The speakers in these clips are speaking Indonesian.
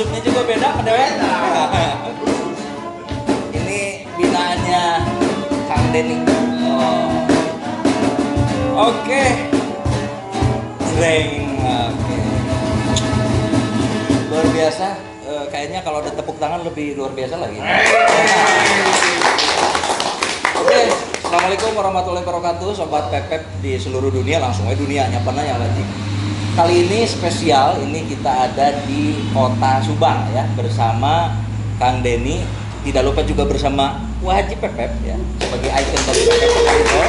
masuknya juga beda kan Dewen? Ini binaannya Kang Denny. Oh. Oke. Jreng. Oke. Luar biasa. Kayaknya kalau ada tepuk tangan lebih luar biasa lagi. Oke. Assalamualaikum warahmatullahi wabarakatuh, sobat Pepep di seluruh dunia, langsung aja dunianya pernah ya lagi. Kali ini spesial, ini kita ada di kota Subang ya bersama Kang Denny. Tidak lupa juga bersama Wajib Pepep ya sebagai ikon dari Pepep Kantor.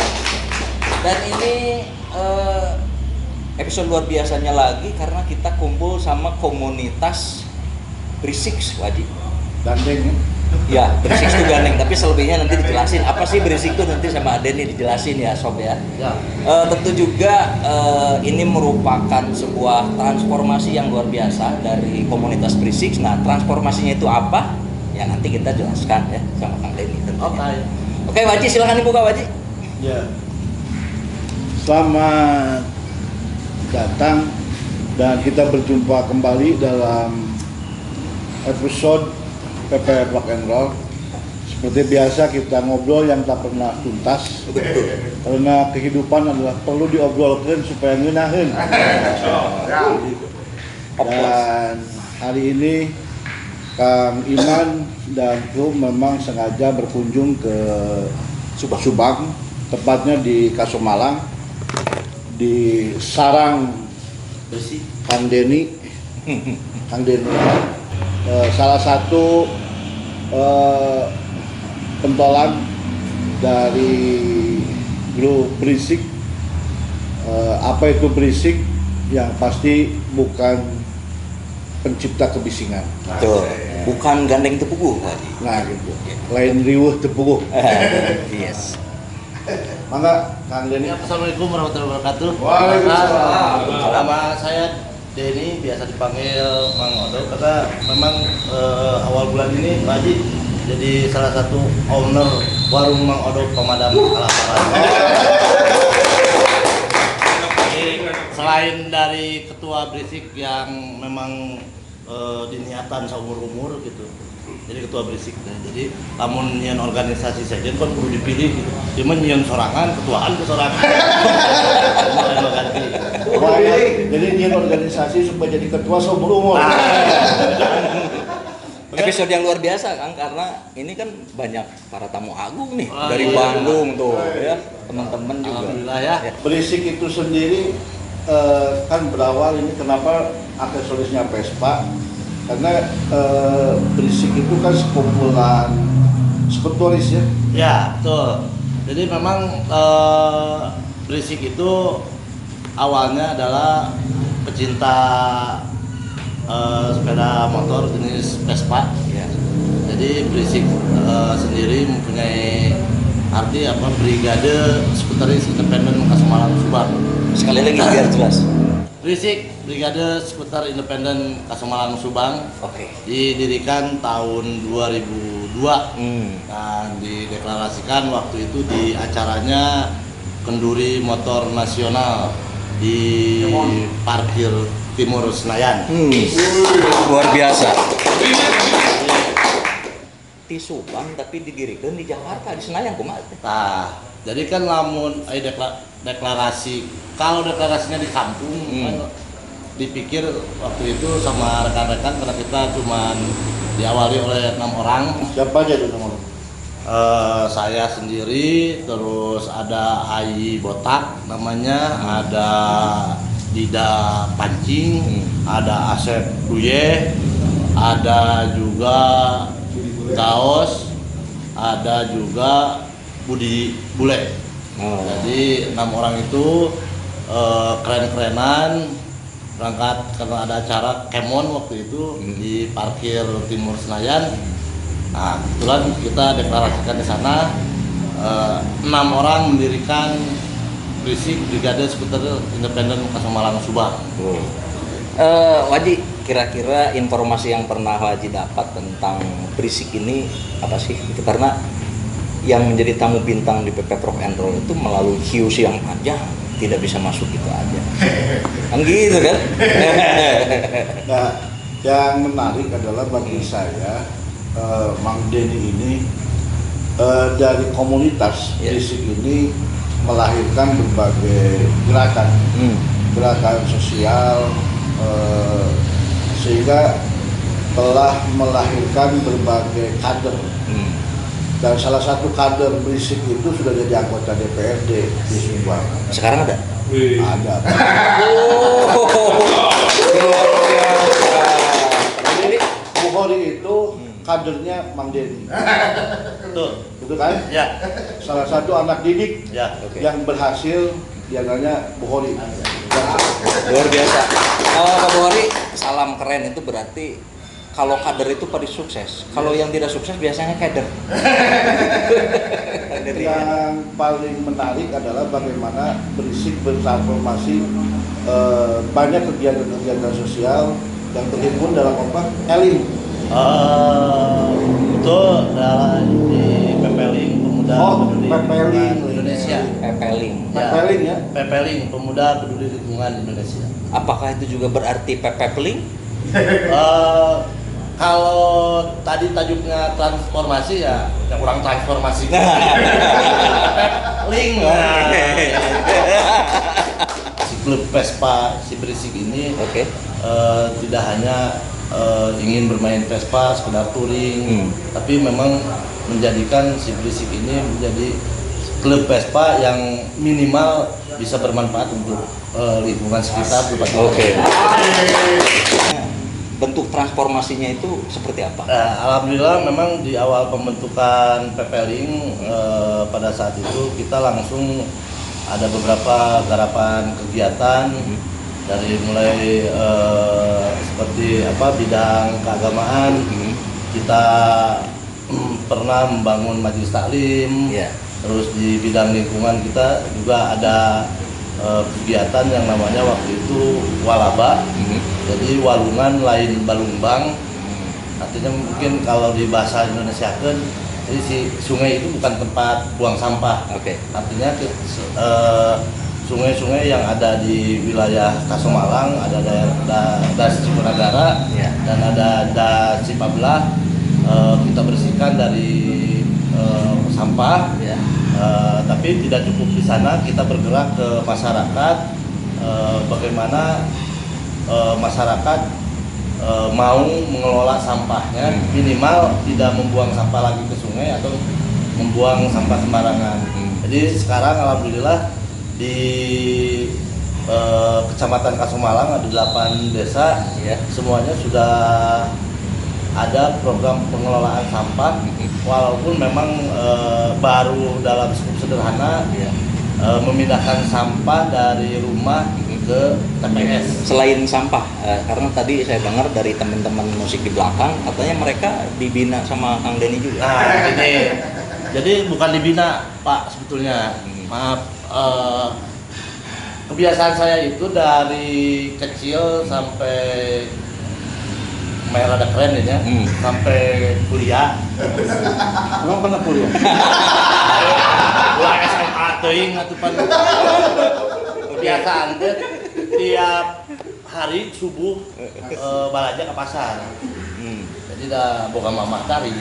Dan ini episode luar biasanya lagi karena kita kumpul sama komunitas Berisik Wajib. Gandeng ya? Ya, Berisik itu gandeng, tapi selebihnya nanti dijelasin. Apa sih Berisik itu nanti sama Denny dijelasin ya Sob ya. Tentu juga ini merupakan sebuah transformasi yang luar biasa dari komunitas Berisik. Nah, transformasinya itu apa? Ya nanti kita jelaskan ya sama Kang Denny tentunya. Oke, Waji silakan dibuka Waji. Ya. Selamat datang dan kita berjumpa kembali dalam episode PP Rock and Roll. Seperti biasa kita ngobrol yang tak pernah tuntas. Betul. Karena kehidupan adalah perlu diobrolkan supaya ngeunaheun. Dan hari ini Kang Iman dan kru memang sengaja berkunjung ke Subang, tepatnya di Kasomalang, di sarang Bersih. Kang Denny. Salah satu pentolan dari grup Berisik. Apa itu Berisik? Yang pasti bukan pencipta kebisingan. Betul. Bukan gandeng tepugu Waji. Nah gitu. Lain riuh tepuguh. Yes. Mangga Kang Denny. Assalamualaikum warahmatullahi wabarakatuh. Waalaikumsalam. Nama saya Denny, biasa dipanggil Mang Odo, karena memang awal bulan ini Pak Haji jadi salah satu owner warung Mang Odo Pemadam Kelaparan. Jadi, selain dari ketua Berisik yang memang diniatan seumur-umur gitu, jadi ketua Berisik. Jadi lamun nyian organisasi saja kan perlu dipilih gitu. Cuma nyian sorangan, ketuaan ke sorangan. Wah, jadi dia organisasi supaya jadi ketua seumur umur. Episode yang luar biasa Kang, karena ini kan banyak para tamu agung nih Oh, dari iya. Bandung tuh ya, teman-teman juga. Alhamdulillah ya. Berisik itu sendiri kan berawal ini kenapa aksesorisnya Vespa, karena Berisik itu kan sekumpulan skuteris ya. Ya, betul. Jadi memang Berisik itu awalnya adalah pecinta sepeda motor jenis Vespa. Ya. Jadi Berisik sendiri mempunyai arti apa, Brigade Skuteris Independen Kasomalang Subang. Sekali lagi biar jelas. Berisik Brigade Skuter Independen Kasomalang Subang Oke. didirikan tahun 2002. Dan dideklarasikan waktu itu di acaranya Kenduri Motor Nasional di parkir Timur Senayan. Luar biasa. Di Subang tapi didirikan di Jakarta, di Senayan kumaha teh. Nah, jadi kan lamun deklarasi, kalau deklarasinya di kampung, kan dipikir waktu itu sama rekan-rekan karena kita cuman diawali oleh 6 orang. Siapa aja tuh nama lu? Saya sendiri, terus ada Ai Botak namanya, ada Dida Pancing, ada Asep Duye, ada juga Kaos, ada juga Budi Bule. Jadi 6 orang itu keren-kerenan berangkat karena ada acara Kemon waktu itu di parkir Timur Senayan. Nah, kebetulan kita deklarasikan di sana, 6 orang mendirikan Berisik Brigade Skuter Independen Kasomalang Subang. Waji, kira-kira informasi yang pernah Waji dapat tentang Berisik ini apa sih? Itu karena yang menjadi tamu bintang di PP Rock and Roll itu melalui QC yang aja tidak bisa masuk gitu aja. Kan gitu kan? Nah, Yang menarik adalah bagi saya, Mang Denny ini dari komunitas berisik ini melahirkan berbagai gerakan sosial, sehingga telah melahirkan berbagai kader. Dan salah satu kader berisik itu sudah jadi anggota DPRD di Subang. Sekarang ada? Ada. Jadi Bukhari itu kadernya Mang Denny. Betul kan? Ya. Salah satu anak didik Ya. yang berhasil diantaranya Bukhari. Luar biasa. Pak Bukhari, salam keren itu berarti kalau kader itu pada sukses. Kalau yang tidak sukses biasanya kader. Yang paling menarik adalah bagaimana berisik bertransformasi banyak kegiatan-kegiatan sosial yang terhimpun dalam Elim. Itu adalah di Pepeling Pemuda Peduli Pepeling Indonesia. Pepeling. Pepeling ya? Pepeling Pemuda Peduli Lingkungan Indonesia. Apakah itu juga berarti pepeling? Kalau tadi tajuknya transformasi ya, yang kurang transformasi. Link. Si klub Vespa si berisik ini tidak hanya ingin bermain Vespa sekedar touring, tapi memang menjadikan si berisik ini menjadi klub Vespa yang minimal bisa bermanfaat untuk lingkungan sekitar. Bentuk transformasinya itu seperti apa? Alhamdulillah memang di awal pembentukan Pepeling pada saat itu kita langsung ada beberapa garapan kegiatan dari mulai seperti bidang keagamaan. Kita pernah membangun majelis taklim, terus di bidang lingkungan kita juga ada kegiatan yang namanya waktu itu walaba. Jadi walungan lain balumbang, artinya mungkin kalau di bahasa Indonesia kan, jadi si sungai itu bukan tempat buang sampah. Artinya sungai-sungai yang ada di wilayah Kasomalang, ada daerah Das Cipunagara dan ada Das Cipablah, kita bersihkan dari sampah. Tapi tidak cukup di sana, kita bergerak ke masyarakat, bagaimana masyarakat mau mengelola sampahnya, minimal tidak membuang sampah lagi ke sungai atau membuang sampah sembarangan. Jadi sekarang alhamdulillah di Kecamatan Kasomalang ada 8 desa, semuanya sudah ada program pengelolaan sampah, walaupun memang baru dalam skup sederhana, memindahkan sampah dari rumah ke TPS. Selain sampah, karena tadi saya dengar dari teman-teman musik di belakang, katanya mereka dibina sama Kang Denny juga. Nah, jadi bukan dibina Pak sebetulnya, maaf. Kebiasaan saya itu dari kecil sampai lumayan rada keren ya, sampai kuliah. Emang pernah kuliah? Kuliah SMA teuing atuh pan. Kebiasaan teh tiap hari subuh balaja ke pasar. Jadi dah boga mamah tari.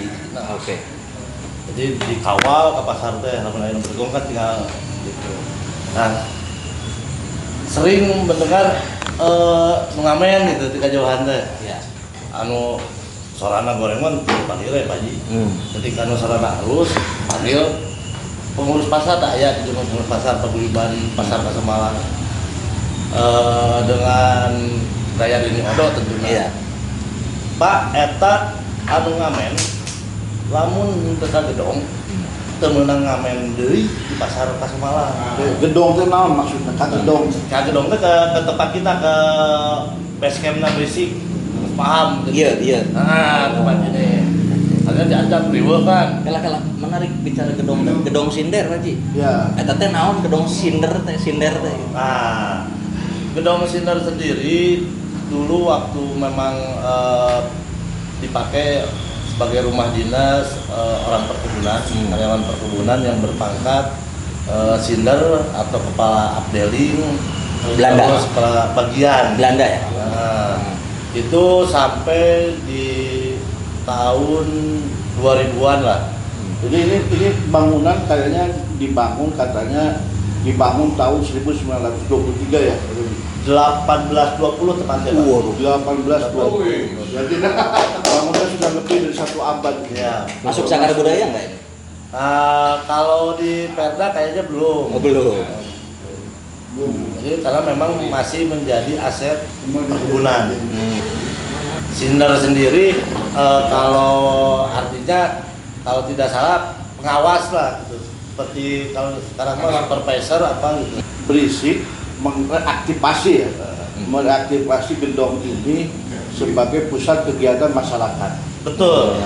Jadi dikawal ke pasar teh, lamun aya nu bergong kan tinggal gitu. Nah, sering mendengar mengamen gitu di kejauhan teh. Anu sorana gorengan panggil ya Pak Haji. Ketika anu sorana halus panggil pengurus pasar tak aya di pengurus pasar paguyuban pasar Kasomalang. Dengan daya Denny Odo tentunya. Pak eta anu ngamen lamun teu ka gedong teu meunang ngamen deui di pasar Kasomalang. Gedong teh naon maksudna? Ka gedong. Ka gedong teh ke tempat kita ke base camp-na berisik. Paham gitu. Iya. Nah, tempat ini. Ada diajak riweuh kan. Kala menarik bicara gedong sinder Haji. Ya. Eta teh naon gedong sinder teh? Nah, gedong sinder sendiri dulu waktu memang dipakai sebagai rumah dinas orang perkebunan, karyawan perkebunan yang berpangkat sinder atau kepala abdeling Belanda. terus kepala bagian Belanda ya. Nah, Itu sampai di tahun 2000-an lah. Jadi ini bangunan kayaknya dibangun tahun 1923 ya. 1820 tepatnya, Pak. Waduh, 1820. Jadi bangunan sudah lebih dari 1 abad. Ya. Masuk cagar budaya nggak ini? Kalau di Perda kayaknya belum. Oh, belum. Jadi karena memang masih menjadi aset perkebunan. Sinder sendiri kalau artinya kalau tidak salah pengawas lah gitu. Seperti kalau sekarang mah supervisor apa gitu. Berisik mereaktivasi mereaktivasi gedung ini sebagai pusat kegiatan masyarakat. Betul.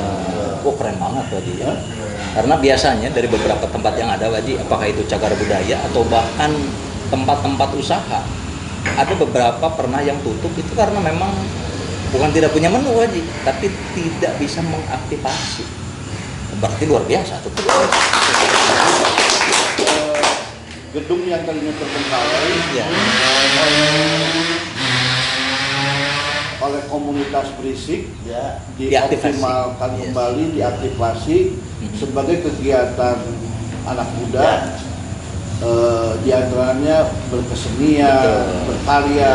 Oh, keren banget Waji ya. Karena biasanya dari beberapa tempat yang ada Waji, apakah itu cagar budaya atau bahkan tempat-tempat usaha, ada beberapa pernah yang tutup itu karena memang bukan tidak punya menu Waji, tapi tidak bisa mengaktifasi. Berarti luar biasa tuh. Gedung yang tadinya terbengkalai Ya. oleh komunitas berisik Ya. dioptimalkan Yes. kembali, diaktifasi sebagai kegiatan anak muda. Di antaranya berkesenian, Betul. berkarya,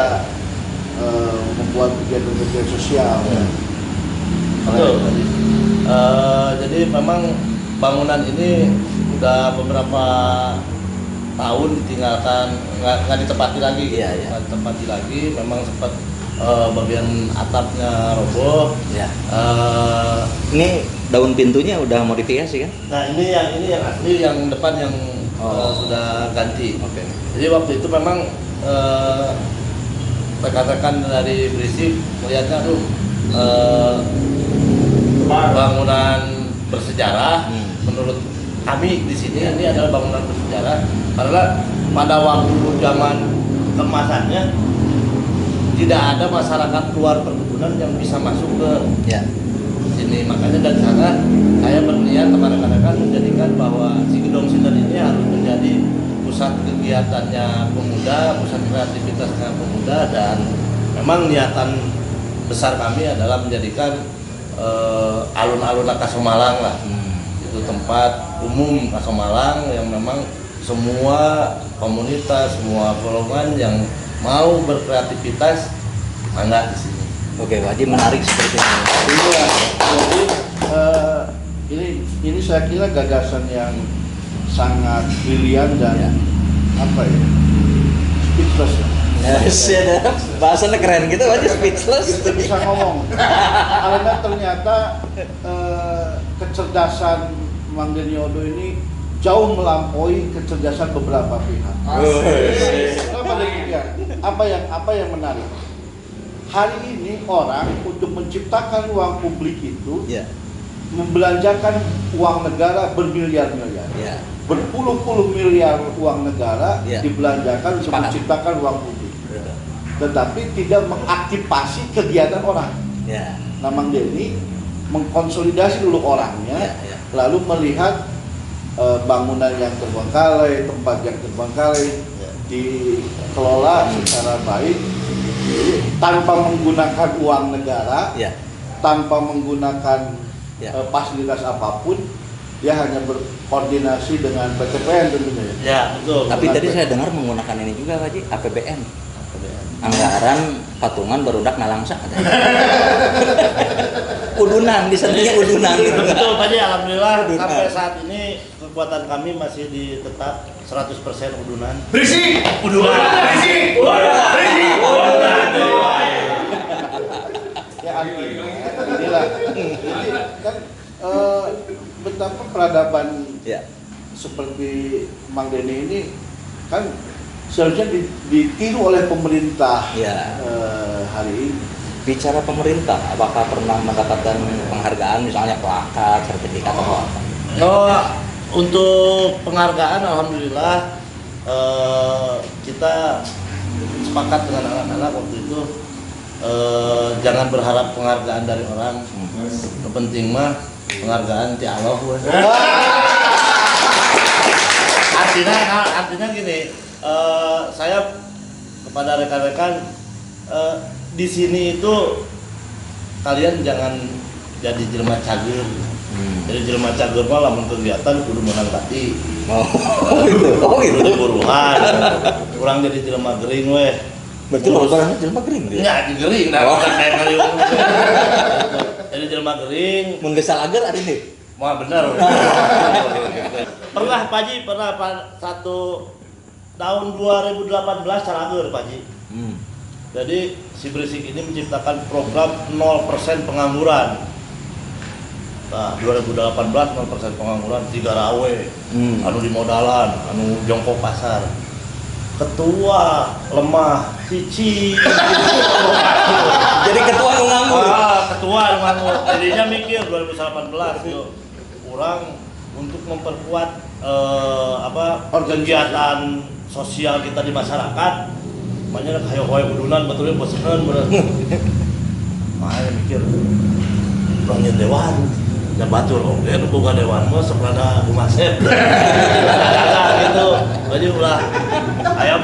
membuat kegiatan-kegiatan sosial. Betul. Jadi memang bangunan ini udah beberapa tahun ditinggalkan, nggak ditempati lagi. Iya, iya. Nggak ditempati lagi. Memang sempat bagian atapnya roboh. Ya. Ini daun pintunya udah modifikasi kan? Nah ini yang asli, yang depan yang sudah ganti. Oke. Jadi waktu itu memang rekan-rekan dari Berisik melihatnya tuh bangunan bersejarah. Menurut kami di sini ini adalah bangunan bersejarah karena pada waktu zaman kemasannya tidak ada masyarakat luar perkebunan yang bisa masuk ke Ya. sini. Makanya dari sana saya berniat sama rekan-rekan menjadikan bahwa si gedung Sinder ini harus menjadi pusat kegiatannya pemuda, pusat kreativitasnya pemuda, dan memang niatan besar kami adalah menjadikan alun-alun Kasomalang lah. Itu tempat umum Kasomalang yang memang semua komunitas, semua golongan yang mau berkreativitas mangga di sini. Oke, Waji menarik seperti ini. Iya, jadi ini saya kira gagasan yang sangat brilian dan Ya. apa ya, speechless ya. Yes, ya, bahasanya keren gitu, Waji speechless. Kita bisa ngomong karena ternyata kecerdasan Mang Denyodo ini jauh melampaui kecerdasan beberapa pihak. Kenapa demikian? Apa yang menarik? Hari ini orang untuk menciptakan uang publik itu Ya. membelanjakan uang negara bermiliar-miliar, Ya. berpuluh-puluh miliar uang negara Ya. dibelanjakan untuk Sepakat. menciptakan uang publik, tetapi tidak mengaktifasi kegiatan orang. Ya. Nah, Mang Denny mengkonsolidasi dulu orangnya, Ya, ya. lalu melihat bangunan yang terbengkalai, tempat yang terbengkalai dikelola secara baik tanpa menggunakan uang negara, Ya. tanpa menggunakan Ya. fasilitas apapun. Dia hanya berkoordinasi dengan PTPN tentunya. Ya, betul. Tapi tadi saya dengar menggunakan ini juga Waji, APBN. Anggaran patungan barudak nalangsa katanya. Udunan, disebutnya udunan gitu. Betul Pak Ji, alhamdulillah Udunan. sampai saat ini kekuatan kami masih di tetap 100% udunan. Berisik! Berisik! Berisik! Ya artinya inilah. Jadi kan betapa peradaban Ya. seperti Mang Denny ini kan seharusnya ditiru oleh pemerintah Ya. hari ini. Bicara pemerintah, apakah pernah mendapatkan penghargaan misalnya plakat, sertifikat atau apa? Oh, untuk penghargaan alhamdulillah kita sepakat dengan anak-anak waktu itu jangan berharap penghargaan dari orang. Yang penting mah penghargaan ti Allah. Weh. Artinya gini, saya kepada rekan-rekan di sini itu kalian jangan jadi jelema cager. Jadi jelema cager mah lamun kegiatan kudu menang tadi. Oh gitu. Oh gitu. Kudu buruhan. Urang jadi jelema gering weh. Berarti lo barangnya jelema gering dia. Enggak, gering dah Oh. bukan kayak kali. Jadi jelema gering. Mun geus salager ari nih. Wah benar. Pernah Pak Haji, pernah satu tahun 2018 salager Pak Haji. Jadi si Berisik ini menciptakan program 0% pengangguran. Nah, 2018 0% pengangguran 3 rawe. Anu di modalan, anu jongkok pasar. Ketua lemah, cici. Jadi ketua nu nganggur. Ketua nu nganggur. Jadinya mikir 2018 yuk. Kurang untuk memperkuat kegiatan sosial kita di masyarakat. Makanya kayak hoy kudunan betulnya bosenan bener. Makanya mikir banyak dewan. Ya batur om, dia bukan dewan mah sebenarnya umasep. Gitu. Jadi ulah aya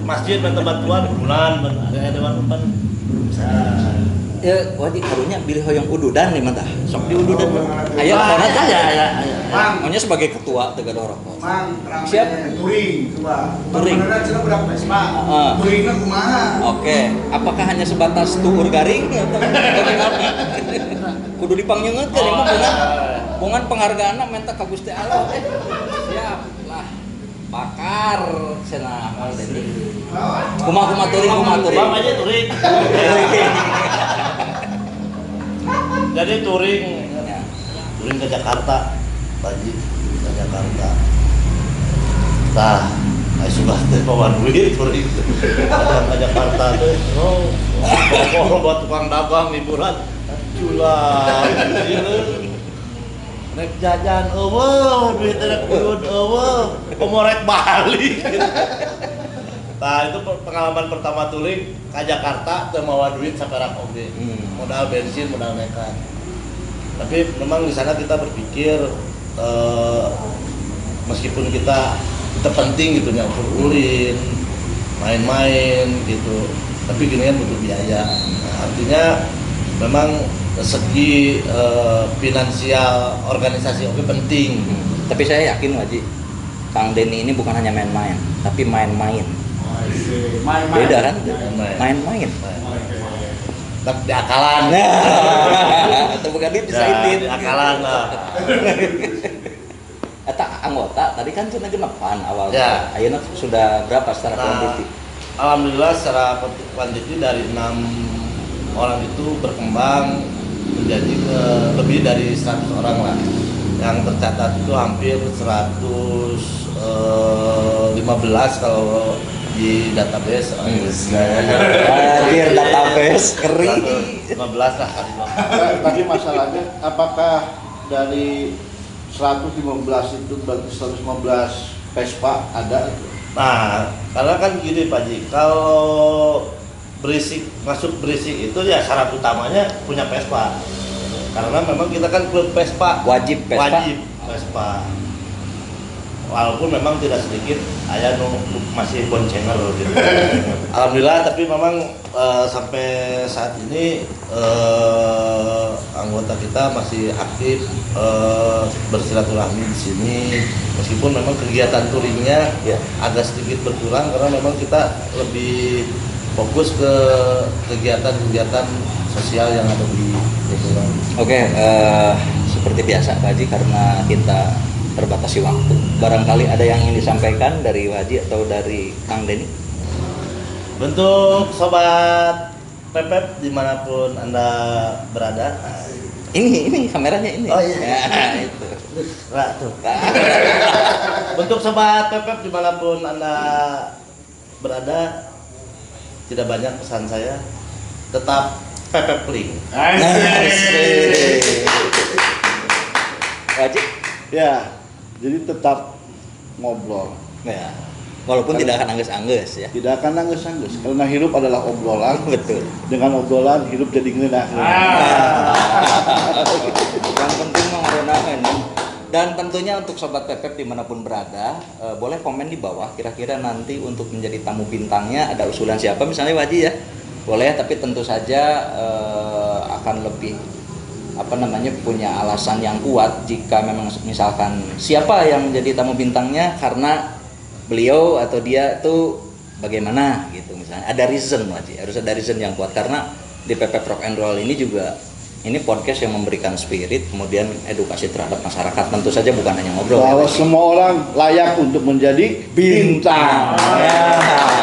masjid minta bantuan bulan ada dewan umpan. Ya wajib karunya pilih hoyong ududan nih mantah. Sok di ududan. Ayo sana aja ya. Maunya sebagai ketua Tegal Rokok. Mang, Siap. touring, coba. Touring. Beneran cina berapa Vespa? Touringnya kumaha? Oke, apakah hanya sebatas tuur garing atau bagaimana? Kudu dipangnyeungeutkeun imah bungan penghargaan menta ka Gusti Allah teh. Siap lah. Bakar cenah moal deui. Kumaha touring. Bang aja touring. Jadi touring ke Jakarta, Baji ke Jakarta. Nah, saya sudah bawa duit touring ke Jakarta tuh. Oh, buat tukang dagang liburan. Culah, nek jajan eueuh, duit rek udun eueuh, komorek balik. Nah, itu pengalaman pertama touring ke Jakarta teu mawa duit saperak oge. Modal bensin, modal nekat. Tapi memang di sana kita berpikir meskipun kita penting gitu nya untuk ulin, main-main gitu. Tapi gini kan butuh biaya. Nah, artinya memang segi finansial organisasi oke penting. Tapi saya yakin Waji, Kang Denny ini bukan hanya main-main, tapi main-main. Beda kan? Main-main. Tapi di akalan. Nah, itu bukan dia bisa Di akalan lah. Eta anggota tadi kan cuma genepan awalnya. Ya. Ayeuna sudah berapa secara Nah, kuantiti? Alhamdulillah secara kuantiti dari 6 orang itu berkembang menjadi lebih dari 100 orang lah. Yang tercatat itu hampir 115 kalau di database. Hadir database kering. 15 lah. Tapi masalahnya apakah dari 115 itu berarti 115 Vespa ada itu? Nah, karena kan gini Pak Ji, kalau Berisik masuk Berisik itu ya syarat utamanya punya Vespa. Karena memang kita kan klub Vespa. Wajib Vespa. Wajib Vespa. Walaupun memang tidak sedikit aya masih boncenger gitu. Alhamdulillah tapi memang sampai saat ini anggota kita masih aktif bersilaturahmi di sini. Meskipun memang kegiatan touringnya Ya. agak sedikit berkurang karena memang kita lebih fokus ke kegiatan-kegiatan sosial yang ada di lingkungan. Oke, seperti biasa Pak Haji karena kita terbatasi waktu. Barangkali ada yang ingin disampaikan dari Haji atau dari Kang Denny? Untuk sobat Pepep dimanapun Anda berada. Ini kameranya ini. Oh, iya. Ya, itu. Nah, tuh. Untuk sobat Pepep dimanapun Anda berada, tidak banyak pesan saya, tetap Pepep Link. Haji? Ya, jadi tetap ngobrol. Ya. Walaupun tidak akan angges-angges ya. Tidak akan nangis-nangis karena hidup adalah obrolan. Betul. Dengan obrolan hidup jadi ngeunah. Yang penting mah ngeunaheun. Dan tentunya untuk sobat Pepep dimanapun berada, boleh komen di bawah. Kira-kira nanti untuk menjadi tamu bintangnya ada usulan siapa, misalnya Waji ya. Boleh, tapi tentu saja akan lebih punya alasan yang kuat jika memang misalkan siapa yang menjadi tamu bintangnya karena beliau atau dia tuh bagaimana gitu, misalnya ada reason harus ada reason yang kuat, karena di PP Rock and Roll ini juga ini podcast yang memberikan spirit, kemudian edukasi terhadap masyarakat, tentu saja bukan hanya ngobrol bahwa ya, semua orang layak untuk menjadi bintang. Ya.